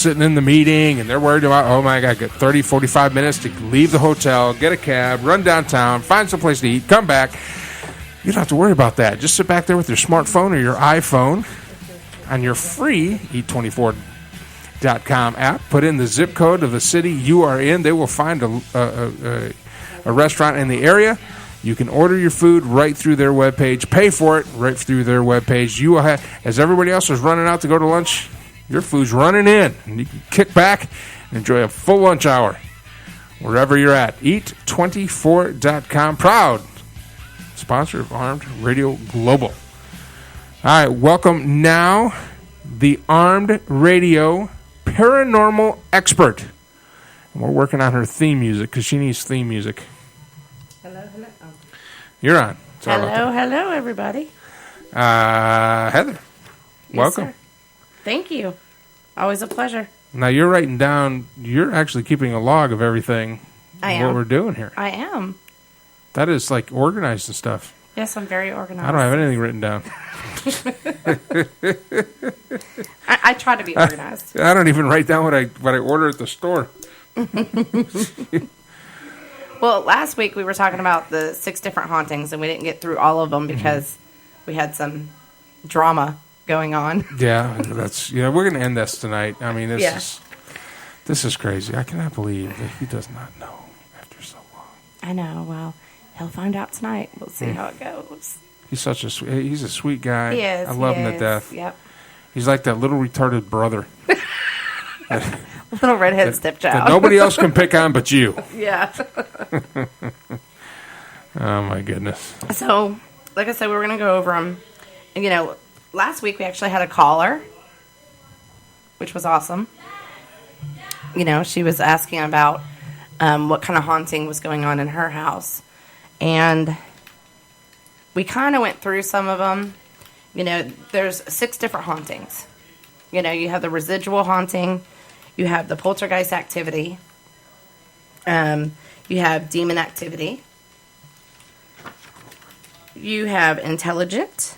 sitting in the meeting and they're worried about, oh my God, I got 30, 45 minutes to leave the hotel, get a cab, run downtown, find some place to eat, come back. You don't have to worry about that. Just sit back there with your smartphone or your iPhone on your free Eat24.com app. Put in the zip code of the city you are in. They will find a restaurant in the area. You can order your food right through their webpage, pay for it right through their webpage. You will have, as everybody else is running out to go to lunch, your food's running in, and you can kick back and enjoy a full lunch hour wherever you're at. Eat24.com, proud sponsor of Armed Radio Global. All right, welcome now the Armed Radio paranormal expert. And we're working on her theme music because she needs theme music. Hello. You're on. Hello, everybody. Heather, Yes, welcome. sir. Thank you. Always a pleasure. Now you're writing down, you're actually keeping a log of everything I what am. we're doing here. I am. That is like organized and stuff. Yes, I'm very organized. I don't have anything written down. I try to be organized. I don't even write down what I order at the store. Well, last week we were talking about the 6 different hauntings, and we didn't get through all of them because we had some drama going on. Yeah, we're going to end this tonight. I mean, this is crazy. I cannot believe that he does not know after so long. I know. Well, he'll find out tonight. We'll see how it goes. He's he's a sweet guy. He is. I love him to death. Yep. He's like that little retarded brother. Little redhead stepchild. That nobody else can pick on but you. Yeah. Oh, my goodness. So, like I said, we were going to go over them. And, last week we actually had a caller, which was awesome. She was asking about what kind of haunting was going on in her house. And we kind of went through some of them. There's 6 different hauntings. You have the residual haunting. You have the poltergeist activity. You have demon activity. You have intelligent,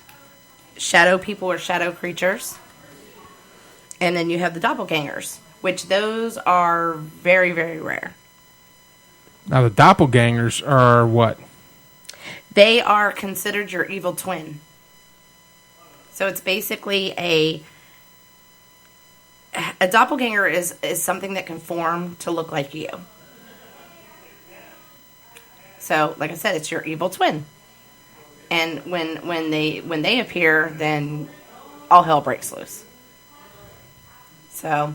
shadow people or shadow creatures. And then you have the doppelgangers, which those are very, very rare. Now, the doppelgangers are what? They are considered your evil twin. So it's basically a doppelganger is something that can form to look like you. So, like I said, it's your evil twin. And when they appear, then all hell breaks loose. So,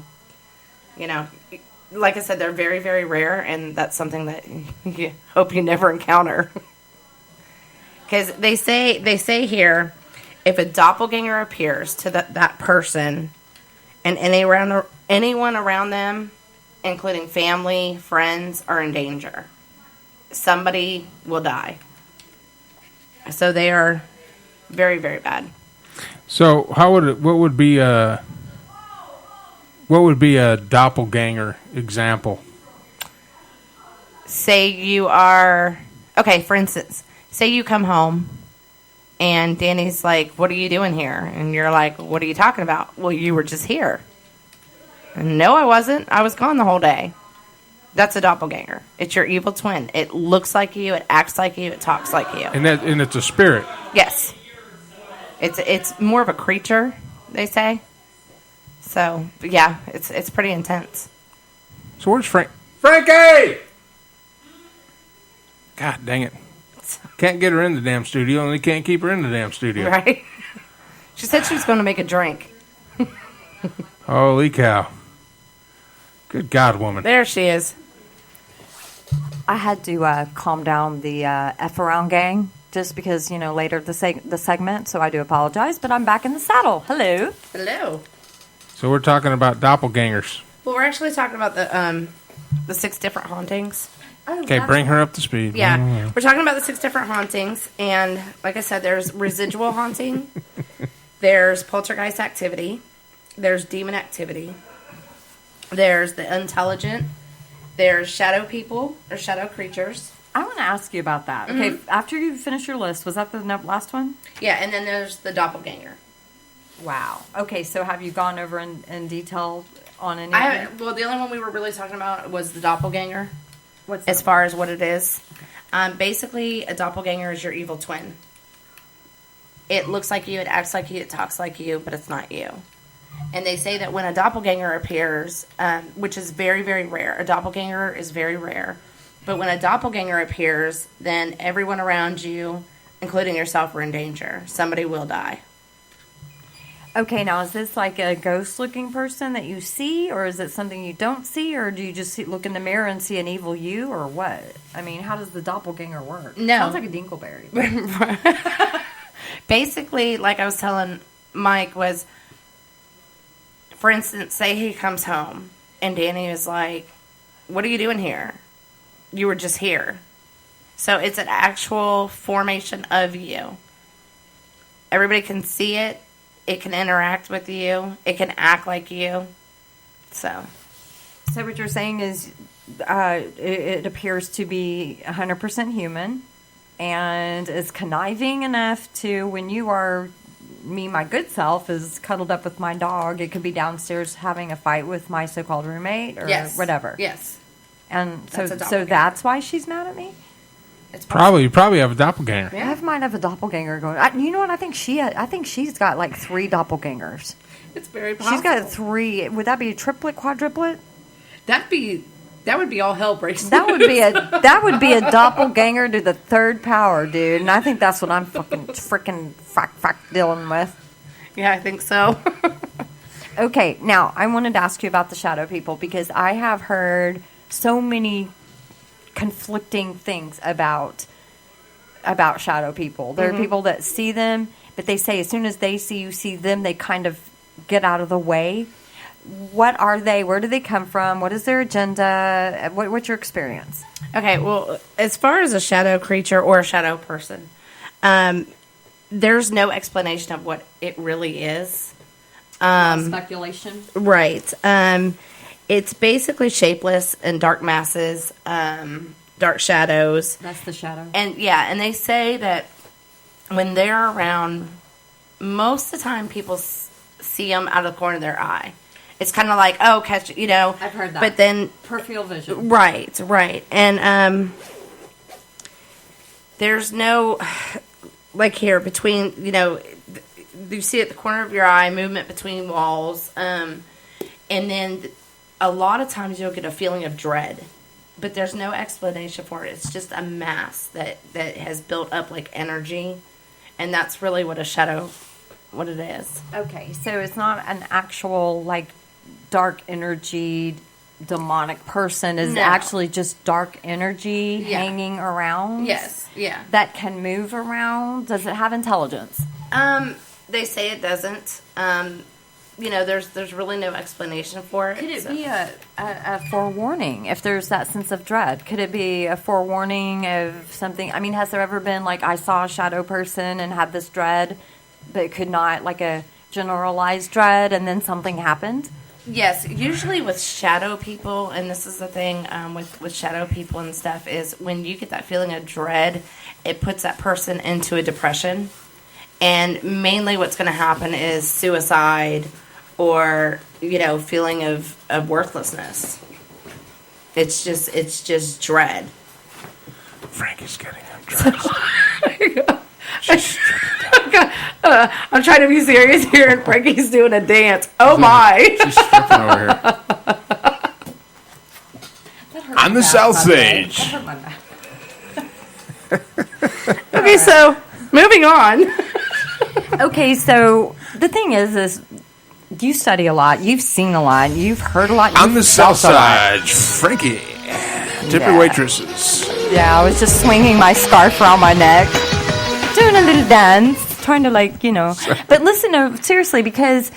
like I said, they're very, very rare, and that's something that you hope you never encounter. Because they say here, if a doppelganger appears to that person, and anyone around them, including family, friends, are in danger, somebody will die. So they are very, very bad. So what would be a doppelganger example? Say you are, okay, for instance, say you come home and Danny's like, what are you doing here? And you're like, what are you talking about? Well, you were just here. No, I wasn't. I was gone the whole day. That's a doppelganger. It's your evil twin. It looks like you. It acts like you. It talks like you. And it's a spirit. Yes. It's more of a creature, they say. So, yeah, it's pretty intense. So where's Frankie! God dang it. Can't get her in the damn studio, and they can't keep her in the damn studio. Right? She said she was going to make a drink. Holy cow. Good God, woman. There she is. I had to calm down the F-Around gang just because, later the segment, so I do apologize, but I'm back in the saddle. Hello. Hello. So we're talking about doppelgangers. Well, we're actually talking about the 6 different hauntings. Oh, Okay, bring her up to speed. Yeah. We're talking about the 6 different hauntings, and like I said, there's residual haunting, there's poltergeist activity, there's demon activity, there's the intelligent, there's shadow people or shadow creatures. I want to ask you about that. Mm-hmm. Okay, after you finish your list, was that the last one? Yeah, and then there's the doppelganger. Wow. Okay, so have you gone over in detail on any? Well, the only one we were really talking about was the doppelganger. What's that? As far as what it is, basically, a doppelganger is your evil twin. It looks like you, it acts like you, it talks like you, but it's not you. And they say that when a doppelganger appears, which is very, very rare, a doppelganger is very rare. But when a doppelganger appears, then everyone around you, including yourself, are in danger. Somebody will die. Okay, now is this like a ghost-looking person that you see, or is it something you don't see, or do you just look in the mirror and see an evil you, or what? I mean, how does the doppelganger work? No. Sounds like a dingleberry. Basically, like I was telling Mike, was, for instance, say he comes home, and Danny is like, what are you doing here? You were just here. So it's an actual formation of you. Everybody can see it. It can interact with you. It can act like you. So what you're saying is it appears to be 100% human and is conniving enough to, when you are, my good self, is cuddled up with my dog, it could be downstairs having a fight with my so-called roommate or whatever. Yes. And so that's why she's mad at me? It's You probably have a doppelganger. Yeah. I might have a doppelganger going. You know what? I think she's got like 3 doppelgangers. It's very possible. She's got 3. Would that be a triplet, quadruplet? That would be all hell breaks. That would be a doppelganger to the 3rd power, dude. And I think that's what I'm freaking dealing with. Yeah, I think so. Okay, now I wanted to ask you about the shadow people, because I have heard so many conflicting things about shadow people. There are people that see them, but they say as soon as they see you see them, they kind of get out of the way. What are they? Where do they come from? What is their agenda? What's your experience? Okay, well, as far as a shadow creature or a shadow person, there's no explanation of what it really is. Speculation? Right. It's basically shapeless and dark masses, dark shadows. That's the shadow. And they say that when they're around, most of the time people see them out of the corner of their eye. It's kind of like, catch, I've heard that. But then peripheral vision. Right. And there's no, like here, between, you see at the corner of your eye, movement between walls, and then a lot of times you'll get a feeling of dread, but there's no explanation for it. It's just a mass that has built up like energy, and that's really what what it is. Okay, so it's not an actual like dark energy demonic person. Is actually just dark energy hanging around? Yes, yeah. That can move around? Does it have intelligence? They say it doesn't. There's really no explanation for it. Could it be a forewarning if there's that sense of dread? Could it be a forewarning of something? I mean, has there ever been like I saw a shadow person and had this dread, but it could not, like a generalized dread, and then something happened? Yes, usually with shadow people, and this is the thing with shadow people and stuff, is when you get that feeling of dread, it puts that person into a depression. And mainly what's going to happen is suicide or, feeling of worthlessness. It's just dread. Frankie's getting undressed. She's stripping down. I'm trying to be serious here, and Frankie's doing a dance. Oh, my. She's stripping over here. On the South Stage. Okay, so moving on. Okay, so the thing is you study a lot, you've seen a lot, you've heard a lot. On the South Side, Frankie, tippy waitresses. Yeah, I was just swinging my scarf around my neck, doing a little dance, trying to But listen, no, seriously, because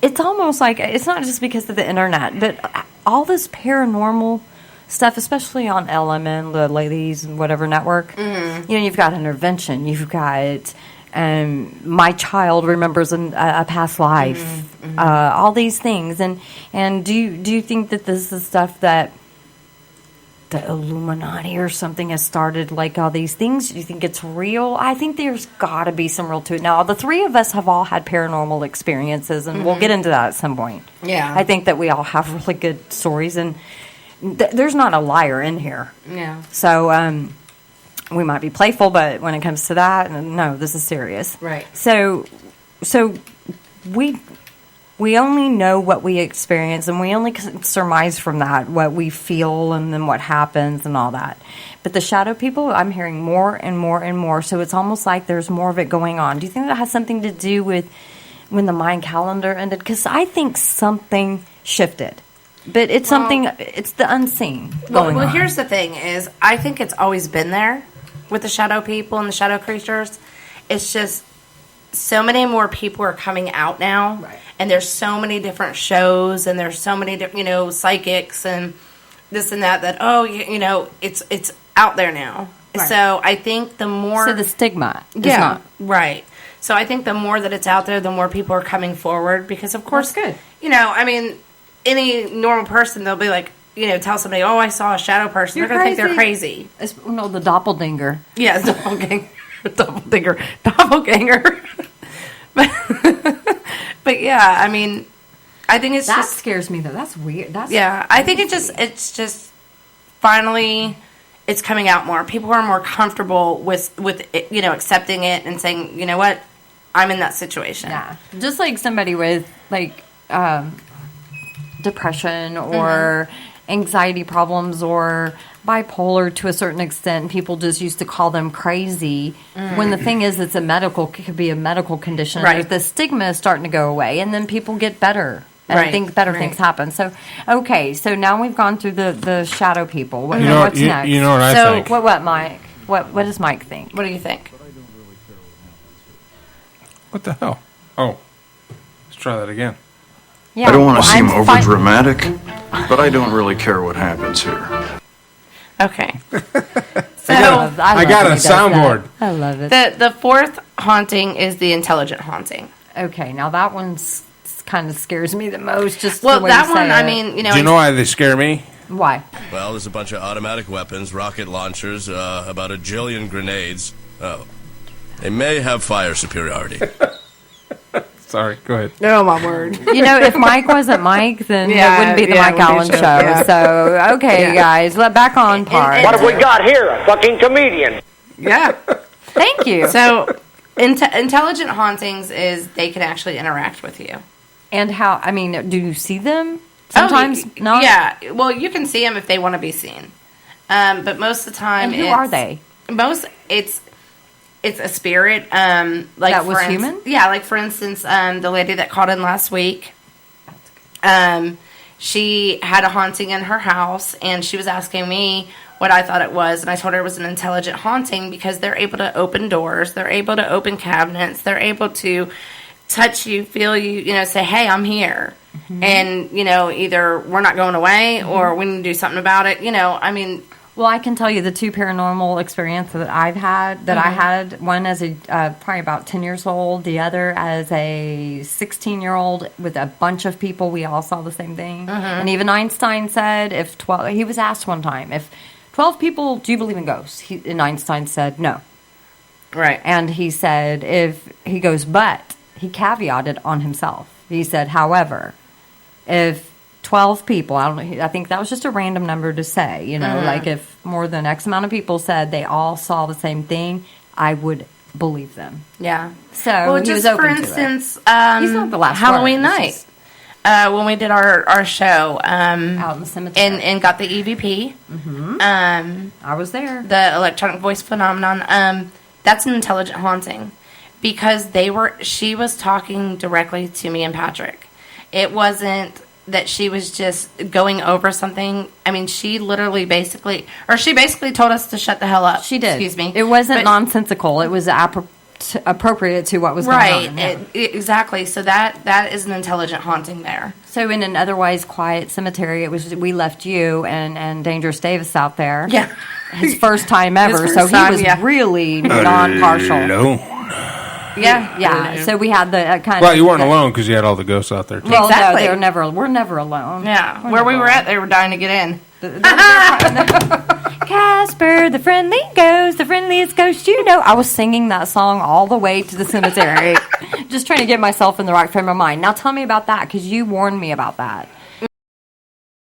it's almost like, it's not just because of the internet, but all this paranormal stuff, especially on LMN, the Ladies Whatever Network. Mm-hmm. You've got intervention, you've got my child remembers a past life, mm-hmm. Mm-hmm. All these things, and do you think that this is stuff that the Illuminati or something has started, like all these things. Do you think it's real? I think there's got to be some real to it. Now, the three of us have all had paranormal experiences, and we'll get into that at some point. Yeah. I think that we all have really good stories, and there's not a liar in here. Yeah. So, we might be playful, but when it comes to that, no, this is serious. Right. So we only know what we experience, and we only can surmise from that what we feel and then what happens and all that. But the shadow people, I'm hearing more and more and more. So it's almost like there's more of it going on. Do you think that has something to do with when the Mayan calendar ended? Because I think something shifted. But it's something, it's the unseen going on. Well, here's the thing is, I think it's always been there with the shadow people and the shadow creatures. It's just so many more people are coming out now. Right. And there's so many different shows, and there's so many different, psychics and this and that, it's out there now. Right. So I think the more... So the stigma is Yeah, not. right. So I think the more that it's out there, the more people are coming forward, because of course... That's good. Any normal person, they'll be like, tell somebody, oh, I saw a shadow person. You're they're going to think they're crazy. No, the doppelganger. Yeah, doppelganger. But yeah, I think it's That just... scares me, though. That's weird. I think it's just finally it's coming out more. People are more comfortable with it, accepting it and saying, you know what, I'm in that situation. Yeah. Just like somebody with, depression or anxiety problems or bipolar to a certain extent, people just used to call them crazy, when the thing is, it could be a medical condition. Right. The stigma is starting to go away, and then people get better. And I think better things happen. So, okay, so now we've gone through the shadow people. What's next? You know what I think? What, Mike? What does Mike think? What do you think? What the hell? Oh, let's try that again. Yeah, I don't want to seem over dramatic, but I don't really care what happens here. Okay. I got a soundboard. I love it. The fourth haunting is the intelligent haunting. Okay, now that one's kind of scares me the most. Just well, the way that you one, say it. Do you know why they scare me? Why? Well, there's a bunch of automatic weapons, rocket launchers, about a jillion grenades. Oh, they may have fire superiority. Sorry, go ahead. Oh, my word. If Mike wasn't Mike, then it wouldn't be the Mike Allen show. Yeah. So, okay, guys, back on par. What have we got here? A fucking comedian. Yeah. Thank you. So, intelligent hauntings is they can actually interact with you. And how, do you see them? Sometimes not? Yeah. Well, you can see them if they want to be seen. But most of the time, And who are they? It's a spirit. That was human? Yeah, like for instance, the lady that called in last week, she had a haunting in her house, and she was asking me what I thought it was, and I told her it was an intelligent haunting because they're able to open doors, they're able to open cabinets, they're able to touch you, feel you, say, hey, I'm here. Mm-hmm. And, either we're not going away or we need to do something about it. Well, I can tell you the two paranormal experiences that I've had, I had one as a probably about 10 years old, the other as a 16-year-old with a bunch of people. We all saw the same thing. And even Einstein said he was asked one time, if 12 people, do you believe in ghosts? And Einstein said no. Right. And he said, but he caveated on himself. He said, however, if 12 people, I think that was just a random number to say, like if more than X amount of people said they all saw the same thing, I would believe them. Yeah. So he was open for to instance, He's not the last Halloween one. night, when we did our show Out in the cemetery. and got the EVP, I was there. the electronic voice phenomenon, that's an intelligent haunting because she was talking directly to me and Patrick. It wasn't that she was just going over something. She literally basically told us to shut the hell up. She did. Excuse me. It wasn't nonsensical. It was appropriate to what was going on. Right. Exactly. So that is an intelligent haunting there. So in an otherwise quiet cemetery, we left you and Dangerous Davis out there. Yeah. His first time ever. His So first he time, was yeah. really non-partial. Alone. Yeah. So we had the kind of... Well, you weren't alone because you had all the ghosts out there, too. Well, Exactly. no, we're never alone. Yeah. Where we were at, they were dying to get in. Casper, the friendly ghost, the friendliest ghost you know. I was singing that song all the way to the cemetery, just trying to get myself in the right frame of mind. Now tell me about that, because you warned me about that.